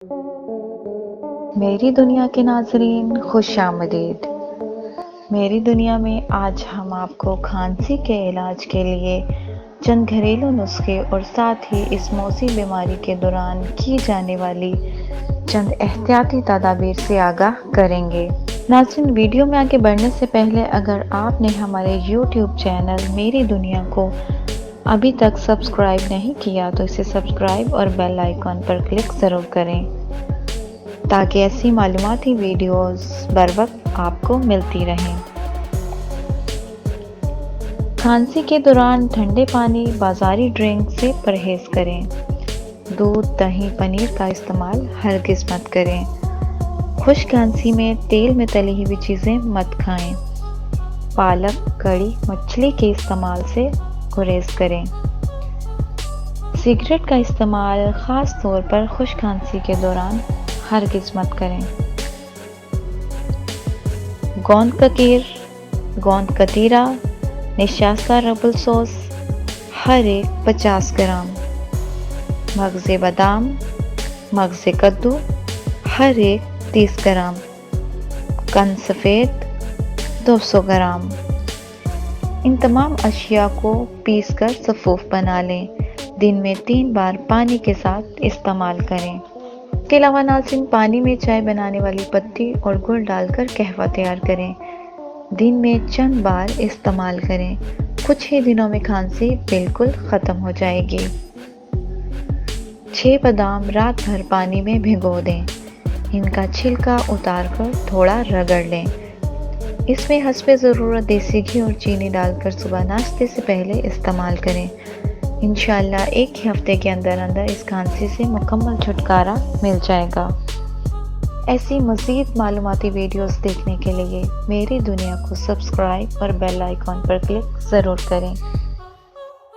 میری دنیا کے ناظرین خوش آمدید۔ میری دنیا میں آج ہم آپ کو کھانسی کے علاج کے لیے چند گھریلو نسخے اور ساتھ ہی اس موذی بیماری کے دوران کی جانے والی چند احتیاطی تدابیر سے آگاہ کریں گے۔ ناظرین، ویڈیو میں آگے بڑھنے سے پہلے اگر آپ نے ہمارے یوٹیوب چینل میری دنیا کو ابھی تک سبسکرائب نہیں کیا تو اسے سبسکرائب اور بیل آئیکن پر کلک ضرور کریں تاکہ ایسی معلوماتی ویڈیوز بر وقت آپ کو ملتی رہیں۔ کھانسی کے دوران ٹھنڈے پانی، بازاری ڈرنک سے پرہیز کریں۔ دودھ، دہی، پنیر کا استعمال ہرگز مت کریں۔ خشک کھانسی میں تیل میں تلی ہوئی چیزیں مت کھائیں۔ پالک، کڑی، مچھلی کے استعمال سے گریز کریں۔ سگریٹ کا استعمال خاص طور پر خشک کھانسی کے دوران ہرگز مت کریں۔ گوند کتیرا، نشاستہ ربل سوس ہر ایک 50 گرام۔ مغز بادام، مغز کدو ہر ایک 30 گرام۔ قند سفید 200 گرام۔ ان تمام اشیاء کو پیس کر سفوف بنا لیں۔ دن میں 3 بار پانی کے ساتھ استعمال کریں۔ اس کے علاوہ ناظرین، پانی میں چائے بنانے والی پتی اور گڑ ڈال کر قہوہ تیار کریں۔ دن میں چند بار استعمال کریں۔ کچھ ہی دنوں میں کھانسی بالکل ختم ہو جائے گی۔ 6 بادام رات بھر پانی میں بھگو دیں۔ ان کا چھلکا اتار کر تھوڑا رگڑ لیں۔ اس میں حسب ضرورت دیسی گھی اور چینی ڈال کر صبح ناشتے سے پہلے استعمال کریں۔ انشاءاللہ ایک ہی ہفتے کے اندر اس کھانسی سے مکمل چھٹکارا مل جائے گا۔ ایسی مزید معلوماتی ویڈیوز دیکھنے کے لیے میری دنیا کو سبسکرائب اور بیل آئیکن پر کلک ضرور کریں۔